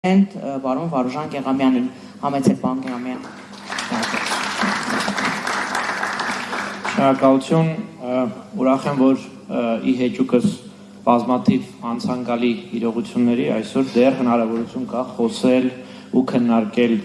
Բարոն Վարուժան Գեղամյանին, համեցեք պարոն Գեղամյան։ Շնորհակալություն, ուրախ եմ, որ ի հեճուկս բազմաթիվ անցանկալի իրողությունների այսօր դեռ հնարավորություն կա խոսել ու քննարկել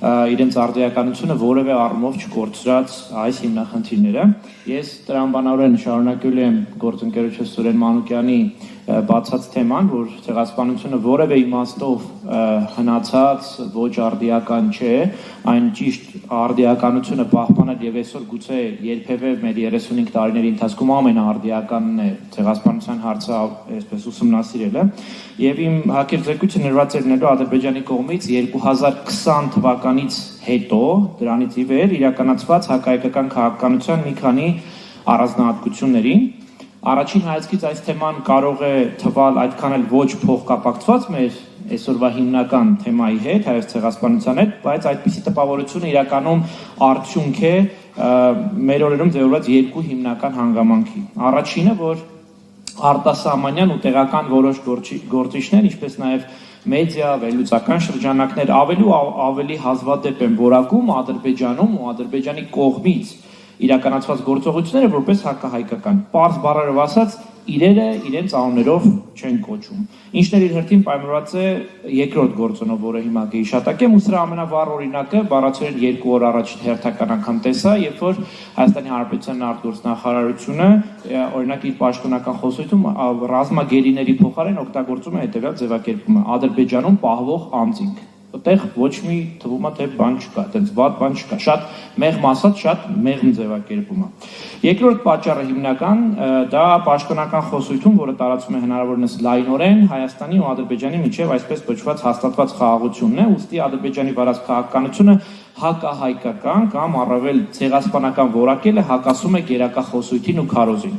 իրենց արդիականությունը որևէ առումով չկորցրած այս հիմնախնդիրները։ Ես տրամաբանորեն շարունակելու եմ գործընկերոջս Սուրեն Մանուկյանի բացած թեման, որ ցեղասպանությունը որևէ իմաստով հնացած ոչ արդիական չէ, այն ճիշտ արդիականությունը պահպանել եւ այսօր գուցե երբևէ մեր 35 տարիների ընթացքում ամենաարդիականն է ցեղասպանության հարցը այսպես ուսումնասիրելը եւ իմ հակերձեկույցը նրված էր լինելու Ադրբեջանի կողմից 2020 թվականից հետո դրանից ի վեր իրականացված հակահայկական քաղաքականության մի քանի առանձնահատկություններին Առաջին հայացքից այս թեման կարող է թվալ այդքան էլ ոչ փոխկապակցված մեր այսօրվա հիմնական թեմայի հետ, հայոց ցեղասպանության հետ, բայց այդպիսի տպավորությունը իրականում արդյունք է մեր օրերում ձևավորված երկու հիմնական հանգամանքի։ Առաջինը, որ արտասահմանյան ու տեղական որոշ գործիչներ, ինչպես նաև մեդիա, վերլուծական շրջանակներ ավելի հազվադեպ են որակում Ադրբեջանում ու Ադրբեջանի կողմից իրականացված գործողությունները որպես հակահայկական։ Պարզ բառերով ասած, իրերը իրենց անուններով չեն կոչում։ Ինչն էլ իր հերթին պայմանավորված է երկրորդ գործոնով, որը հիմա կհիշատակեմ, ու սրա ամենավառ օրինակը բառացիորեն 2 օր առաջ հերթական անգամ տեսա, երբ որ Հայաստանի Հանրապետության արտգործնախարարությունը օրինակ իր պաշտոնական խոսույթում ռազմագերիների փոխարեն օգտագործում է հետևյալ ձևակերպումը՝ Ադրբեջանում պահվող անձինք։ Այդտեղ ոչ մի թվում է թե բան չկա, այդպես վատ բան չկա, շատ մեղմ ասած, շատ մեղմ ձևակերպում է։ Երկրորդ պատճառը հիմնական դա պաշտոնական խոսույթում, որը տարածվում է հնարավորինս լայնորեն Հայաստանի ու Ադրբեջանի միջև այսպես կոչված հաստատված խաղաղությունն է, ուստի Ադրբեջանի վարած քաղաքականությունը հակահայկական կամ առավել ցեղասպանական որակելը հակասում է գերակա խոսույթին ու քարոզին։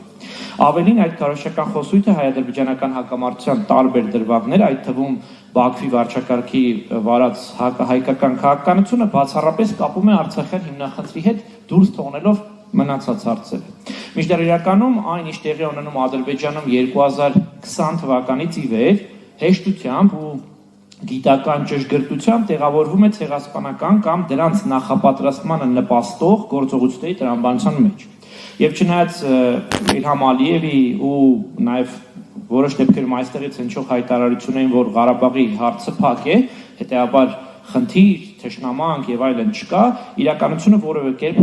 Ավելին այդ քարոզչական խոսույթը հայ-ադրբեջանական հակամարտության տարբեր դրվագներ, այդ թվում Բաքվի վարչակարգի վարած հակահայկական քաղաքականությունը բացառապես կապում է արցախյան հիմնախնդրի հետ դուրս թողնելով մնացած հարցերը։ Մինչդեռ իրականում այն, ինչ տեղի ունենում Ադրբեջանում 2020 թվականից ի վեր, հեշտությամբ ու գիտական ճշգրտությամբ տեղավորվում է ցեղասպանական կամ դրանց նախապատրաստմանը նպաստող գործողությունների տրամաբանության մեջ։ Եվ չնայած Իլհամ Ալիևի ու նաև որոշ դեպքերում այստեղից հնչող հայտարարություններին, որ Ղարաբաղի հարցը փակ է, հետեւաբար խնդիր, թշնամանք եւ այլն չկա, իրականությունը որևէ կերպ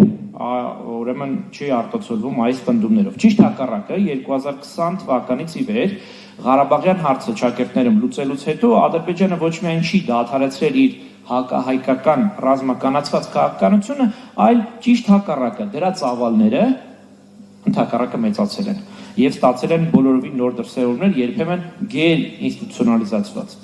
ուրեմն չի արտացոլվում այս պնդումներով։ Ճիշտ հակառակը 2020 թվականից ի վեր Ղարաբաղյան հարցը ճակերտներում լուծելուց հետո Ադրբեջանը ոչ միայն չի դադարեցրել իր հակահայկական ռազմականացված քաղաքականությունը, այլ ճիշտ հակառակը դրա ծավալները ընդհակառակը մեծացել են եւ ստացել են բոլորովին նոր դրսեւորումներ, երբեմն գեր-ինստիտուցիոնալիզացված։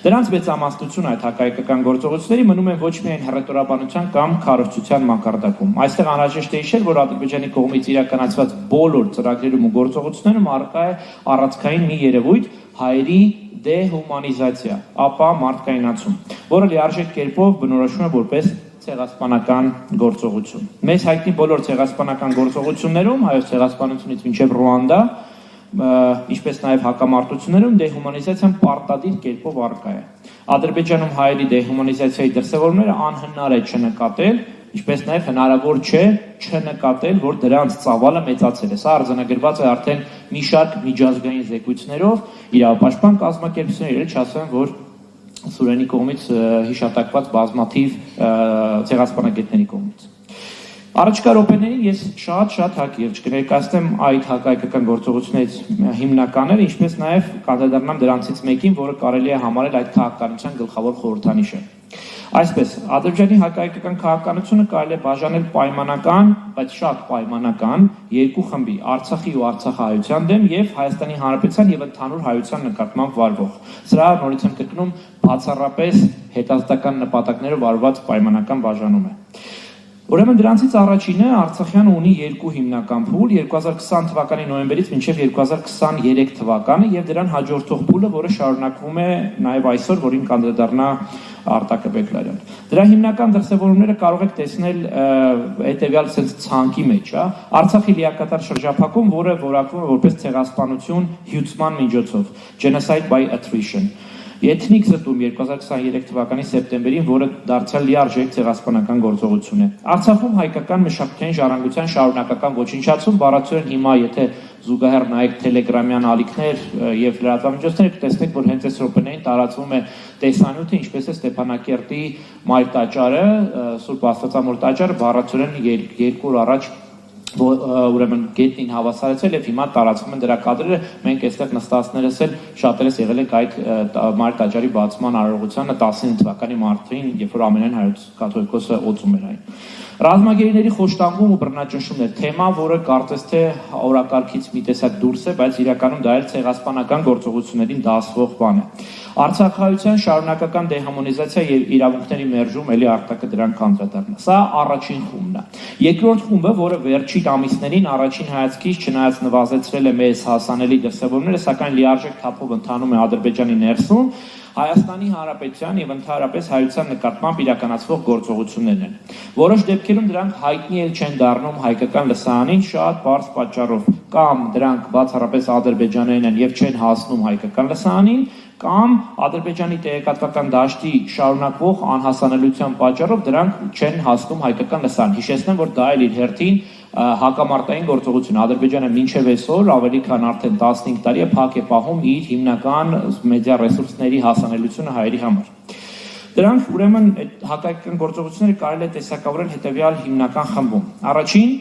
Դրանց մեծամասնությունը այդ հակահայկական գործողությունների մնում են ոչ միայն հռետորաբանության կամ քարոզչության մակարդակում։ Այստեղ անհրաժեշտ է հիշել, որ Ադրբեջանի կողմից իրականացված բոլոր ծրագրերում ու գործողություններում առկա է առանցքային մի երևույթ՝ հայերի դեհումանիզացիա, ապա մարդկայնացում, որը լիարժեք կերպով բնորոշվում է որպես ցեղասպանական գործողություն։ Մեզ հայտնի բոլոր ցեղասպանական գործողություններում, հայոց ցեղասպանությունից մինչև Ռուանդա, ինչպես նաև հակամարտություններում դեհումանիզացիան պարտադիր կերպով առկա է։ Ադրբեջանում հայերի դեհումանիզացիայի դրսևորումները անհնար է չնկատել, ինչպես նաև հնարավոր չէ չնկատել, որ դրանց ծավալը մեծացել է։ Սա արձանագրված է արդեն մի շարք միջազգային զեկույցներով, իրավապաշտպան կազմակերպությունների, չասեմ, որ Սուրենի կողմից հիշատակված բազմաթիվ ցեղասպանագետների կողմից։ Առաջկա րոպեներին ես շատ հակիրճ կներկայացնեմ այդ հակահայկական գործողություններից հիմնականները, ինչպես նաև կանդրադառնամ դրանցից մեկին, որը կարելի է համարել այդ քաղաքականության գլխավոր խորհրդանիշը։ Այսպես, Ադրբեջանի հակահայկական քաղաքականությունը կարելի է բաժանել պայմանական, բայց շատ պայմանական երկու խմբի՝ Արցախի ու արցախահայության դեմ եւ Հայաստանի Հանրապետության եւ ընդհանուր հայության նկատմամբ վարվող։ Սրա նորից եմ կրկնում բացառապես հետազոտական նպատակներով արված պայմանական բաժանում է։ Ուրեմն դրանցից առաջինը Արցախյանը ունի երկու հիմնական փուլ՝ 2020 թվականի նոյեմբերից մինչև 2023 թվականը եւ դրան հաջորդող փուլը, որը շարունակվում է նաեւ այսօր, որին կանդրադառնա Արտակը Բեկլարյան։ Դրա հիմնական դրսևորումները կարող եք տեսնել հետեւյալ sense ցանկի մեջ, Արցախի լիակատար շրջափակում, որը որակվում է որպես ցեղասպանություն հյուծման միջոցով, genocide by attrition։ Էթնիկ զտում 2023 թվականի սեպտեմբերին, որը դարձյալ լիարժեք ցեղասպանական գործողություն է։ Արցախում հայկական մշակութային ժառանգության շարունակական ոչնչացում, բառացիորեն հիմա եթե զուգահեռ նայեք տելեգրամյան ալիքներ եւ լրատվամիջոցներ, կտեսնեք, որ հենց այս րոպեներին տարածվում է տեսանյութը, ինչպես է Ստեփանակերտի մայր տաճարը, Սուրբ Աստվածամոր տաճարը, բառացիորեն 2 օր առաջ ուրեմն գետնին հավասարեցել եւ հիմա տարածվում են դրա կադրերը, մենք այստեղ նստածներս էլ շատերս եղել ենք այդ մայր տաճարի բացման արարողությանը 19 թվականի մարտին, երբ որ ամենայն հայոց կաթողիկոսը օծում էր այն։ Ռազմագերիների խոշտանգում ու բռնաճնշումներ, թեմա, որը կարծես թե օրակարգից մի տեսակ դուրս է, բայց իրականում դա էլ ցեղասպանական գործողություններին դասվող բան է։ Արցախայցյան շարունակական դեհումանիզացիա եւ իրավունքների մերժում էլի արտակը դրանք անդրադառնա։ Սա առաջին խումբն է։ Երկրորդ խումբը, որը վերջին ամիսներին առաջին հայացքից չնայած նվազեցրել է մեզ հասանելի դրսևորումները, սակայն լիարժեք թափով ընթանում է Ադրբեջանի ներսում, Հայաստանի Հանրապետության եւ ընդհանրապես հայության նկատմամբ իրականացվող գործողություններն են։ Որոշ դեպքերում դրանք հայտնի էլ չեն դառնում հայկական լսարանին շատ բարձ պատճառով, կամ դրանք բացառապես ադրբեջաներեն են եւ չեն հասնում հայկական լսարանին, կամ Ադրբեջանի տեղեկատվական դաշտի շարունակվող անհասանելիության պատճառով դրանք չեն հասնում հայկական լսարան։ Հիշեցնեմ, որ դա էլ իր հերթին հակամարտային գործողություն Ադրբեջանը մինչև այսօր ավելի քան արդեն 15 տարի է փակ է պահում իր հիմնական մեդիա ռեսուրսների հասանելիությունը հայերի համար։ Դրանք ուրեմն հակայական գործողությունները կարելի է տեսակավորել հետևյալ հիմնական խմբում։ Առաջին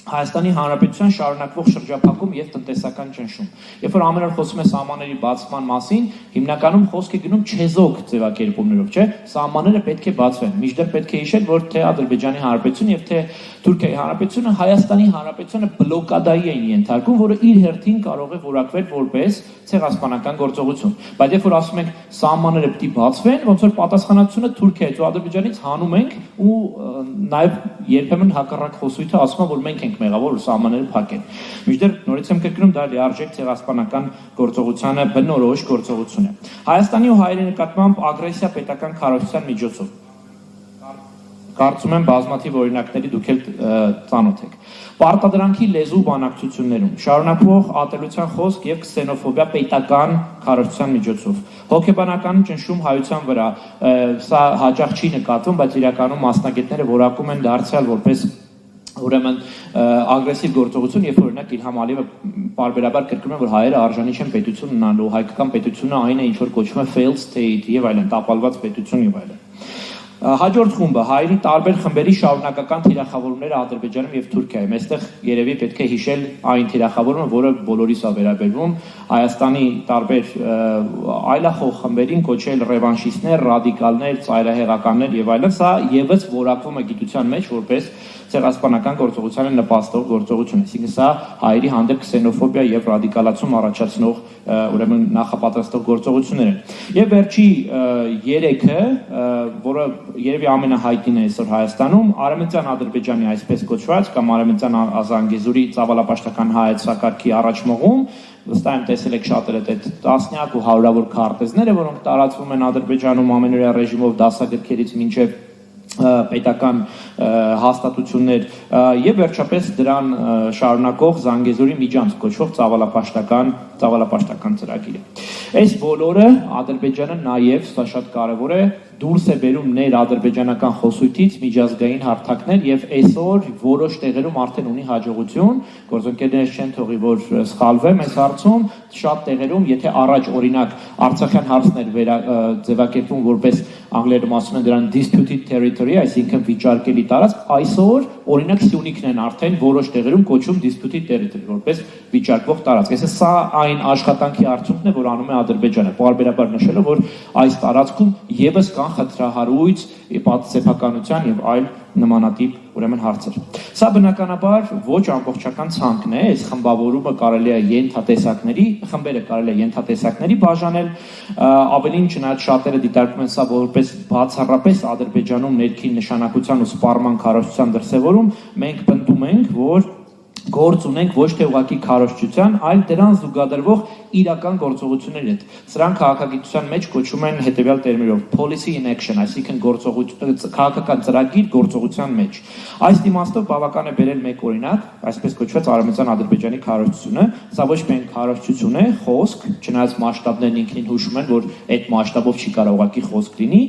Հայաստանի Հանրապետության շարունակվող շրջափակում եւ տնտեսական ճնշում։ Երբ որ ամեն օր խոսում է սահմանների բացման մասին, հիմնականում խոսք է գնում չեզոք ձևակերպումներով, չէ՞։ Սահմանները պետք է բացվեն։ Մինչդեռ պետք է հիշել, որ թե Ադրբեջանի Հանրապետությունը եւ թե Թուրքիայի Հանրապետությունը Հայաստանի Հանրապետությունը բլոկադայի են ենթարկում, որը իր հերթին կարող է որակվել որպես ցեղասպանական գործողություն։ Բայց երբ որ ասում ենք սահմանները պետք է բացվեն, ոնց որ պատասխանատվությունը Թուրքիայից ու Ադրբեջանից հանում ենք ու նաեւ երբեմն հակառակ խոսույթը ասում է, որ մենք ենք մեղավոր ու սահմանները փակեն։ Մինչդեռ նորից եմ կրկնում, դա լիարժեք ցեղասպանական գործողությանը բնորոշ գործողություն է։ Հայաստանի ու հայերի նկատմամբ ագրեսիա պետական քարոզության միջոցով։ Կարծում եմ բազմաթիվ օրինակների դուք էլ ծանոթ եք։ Պարտադրանքի լեզու բանակցություններում շարունակվող ատելության խոսք եւ քսենոֆոբիա պետական քարոզության միջոցով։ Հոգեբանական ճնշում հայության վրա, սա հաճախ չի նկատվում, բայց իրականում մասնագետները որակում են դարձյալ որպես ուրեմն ագրեսիվ գործողություն, երբ օրինակ Իլհամ Ալիևը պարբերաբար կրկնում է, որ հայերը արժանի չեն պետություն ունենալու, հայկական պետությունը այն է, ինչ որ կոչվում է failed state եւ այլն, տապալված պետություն եւ այլն։ Հաջորդ խումբը հայերի տարբեր խմբերի շարունակական թիրախավորումները Ադրբեջանում եւ Թուրքիայում։ Այստեղ երևի պետք է հիշել այն թիրախավորումը, որը բոլորիս է վերաբերվում Հայաստանի տարբեր այլախոհ խմբերին կոչել ռևանշիստներ, ռադիկալներ, ծայրահեղականներ եւ այլն։ Սա եւս որակվում է գիտության մեջ որպես ցեղասպանական գործողությանը նպաստող գործողություն, այսինքն սա հայերի հանդեպ քսենոֆոբիա եւ ռադիկալացում առաջացնող ուրեմն նախապատրաստող գործողություններ են։ Եվ վերջի 3-ը, որը երևի ամենահայտնին է այսօր Հայաստանում, Արևմտյան Ադրբեջանի այսպես կոչված կամ Արևմտյան Ազանգեզուրի ծավալապաշտական հայեցակարգի առաջմղում, վստահ եմ տեսել եք շատերը այդ տասնյակ ու հարյուրավոր քարտեզները, որոնք տարածվում են Ադրբեջանում ամենօրյա ռեժիմով դասագրքերից մինչև պետական հաստատություններ եւ վերջապես դրան շարունակող Զանգեզուրի միջանց կոչվող ծավալապաշտական ծրագիրը։ Այս բոլորը Ադրբեջանը նաեւ սա շատ կարեւոր է դուրս է բերում ներ-ադրբեջանական խոսույթից միջազգային հարթակներ եւ այսօր որոշ տեղերում արդեն ունի հաջողություն, գործընկերներս չեն թողի, որ սխալվեմ այս հարցում, շատ տեղերում, եթե առաջ օրինակ Արցախյան հարցն էր ձևակերպվում որպես անգլերեն ասում են դրան disputed territory, այսինքն վիճարկելի տարածք, այսօր օրինակ Սյունիքն են արդեն որոշ տեղերում կոչում disputed territory, որպես վիճարկվող տարածք։ Այսինքն սա այն աշխատանքի արդյունքն է, որ անում է Ադրբեջանը, պարբերաբար նշելով, որ այս տարածքում եւս կան խտրահարույց, պատսեփականության եւ այլ նմանատիպ ուրեմն հարցեր։ Սա բնականաբար ոչ ամբողջական ցանկն է, այս խմբավորումը կարելի է ենթատեսակների, խմբերը կարելի է ենթատեսակների բաժանել, ավելին չնայած շատերը դիտարկում են սա որպես բացառապես Ադրբեջանում ներքին նշանակության ու սպառման քարոզության դրսևորում, մենք պնդում ենք, որ գործ ունենք ոչ թե ուղղակի քարոզչության, այլ դրան զուգադրվող իրական գործողությունների հետ։ Սրանք քաղաքագիտության մեջ կոչվում են հետևյալ տերմինով policy in action, այսինքն քաղաքական ծրագիր գործողության մեջ։ Այս իմաստով բավական է բերել մեկ օրինակ, այսպես կոչված Արևմտյան Ադրբեջանի քարոզչությունը, սա ոչ միայն քարոզչություն է, խոսք, չնայած մասշտաբներն ինքնին հուշում են, որ այդ մասշտաբով չի կարող ուղղակի խոսք լինի,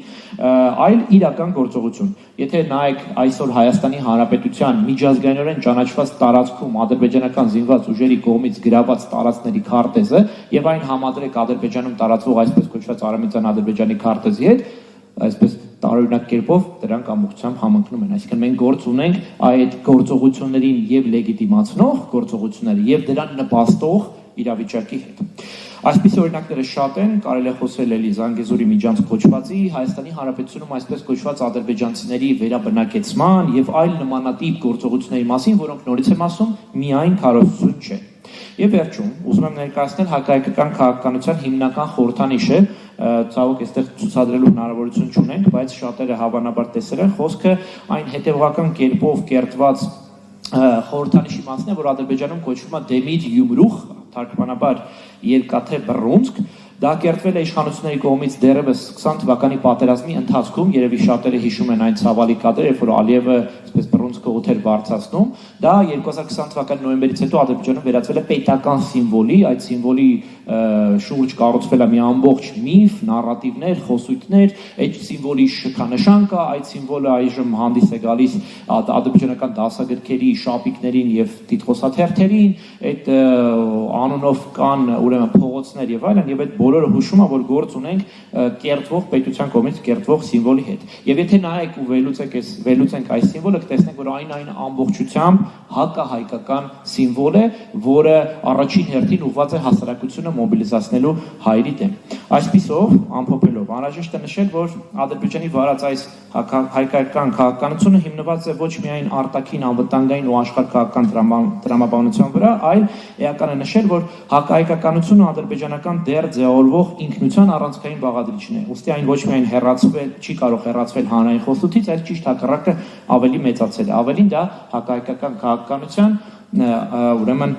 այլ իրական գործողություն։ Եթե նայեք այսօր Հայաստանի Հանրապետության միջազգայինորեն ճանաչված տարածքում ադրբեջանական զինված ուժերի կողմից գրաված տարածքների քարտեզը եւ այն համադրեք Ադրբեջանում տարածվող այսպես կոչված Արևմտյան Ադրբեջանի քարտեզի հետ, այսպես տարօրինակ կերպով դրանք ամբողջությամբ համընկնում են։ Այսինքն մենք գործ ունենք այդ գործողություններին եւ լեգիտիմացնող գործողությունները եւ դրան նպաստող իրավիճակի հետ։ Այսպիսի օրինակները շատ են, կարելի է խոսել էլի Զանգեզուրի միջանցք կոչվածի, Հայաստանի Հանրապետությունում այսպես կոչված ադրբեջանցիների վերաբնակեցման եւ այլ նմանատիպ գործողությունների մասին, որոնք նորից եմ ասում, միայն քարոզություն չէ։ Եվ վերջում, ուզում եմ ներկայացնել հակահայկական քաղաքականության հիմնական խորհրդանիշը, ցավոք այստեղ ցուցադրելու հնարավորություն չունենք, բայց շատերը հավանաբար տեսել են խոսքը այն հետևողական կերպով կերտված խորհրդանիշի մասն է, որ Ադրբեջանում կոչվում է Դեմիր Յումրուխ, թարգմանաբար երկաթե բռունցք, դա կերտվել է իշխանությունների կողմից դեռևս 20 թվականի պատերազմի ընթացքում, երևի շատերը հիշում են այն ցավալի կադրը, երբ որ Ալիևը այսպես բռունցքը օդ էր բարձրացնում, դա 2020 թվականի նոյեմբերից հետո Ադրբեջանում վերածվել է պետական սիմվոլի, այդ սիմվոլի շուրջ կառուցվել է մի ամբողջ միֆ, նարատիվներ, խոսույթներ, այդ սիմվոլի շքանշան կա, այդ սիմվոլը այժմ հանդիս է գալիս ադրբեջանական դասագրքերի, շապիկներին եւ տիտղոսաթերթերին, այդ անունով կան ուրեմն փողոցներ եւ այլն, եւ այդ բոլորը հուշում է, որ գործ ունենք կերտվող պետության կողմից կերտվող սիմվոլի հետ։ Եվ եթե նայեք ու վերլուծենք այս սիմվոլը, կտեսնենք, որ այն ամբողջությամբ հակահայկական սիմվոլ է, որը առաջին հերթին ուղղված է հասարակությունը մոբիլիզացնելու հայերի դեմ։ Այսպիսով, ամփոփելով, անհրաժեշտ է նշել, որ Ադրբեջանի վարած այս հայկական քաղաքականությունը հիմնված է ոչ միայն արտաքին անվտանգային ու աշխարհքաղաքական տրամաբանության վրա, այլ էական է նշել, որ հակահայկականությունը ադրբեջանական դեռ ձևավորվող ինքնության առանցքային բաղադրիչն է։ Ուստի այն ոչ միայն չի կարող հեռացվել հանրային խոստումից, այլ ճիշտ հակառակը ավելի մեծացել է։ Ավելին դա հակահայկական քաղաքականության ուրեմն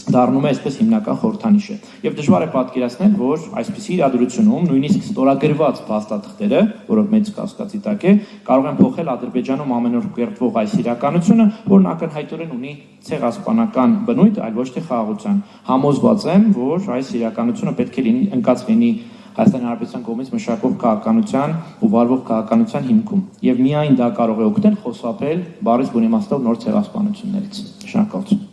դառնում է այսպես հիմնական խորհրդանիշը։ Եվ դժվար է պատկերացնել, որ այսպիսի իրադրությունում նույնիսկ ստորագրված փաստաթղթերը, որոնք մեծ կասկածի տակ է, կարող են փոխել Ադրբեջանում ամեն օր կերտվող այս իրականությունը, որն ակնհայտորեն ունի ցեղասպանական բնույթ, այլ ոչ թե խաղաղության։ Համոզված եմ, որ այս իրականությունը պետք է ընկած լինի Հայաստանի Հանրապետության կողմից մշակվող քաղաքականության ու վարվող քաղաքականության հիմքում։ Եվ միայն դա կարող է օգնել խուսափել բառից բուն իմաստով նոր ցեղասպանություններից։ Շնորհակալություն։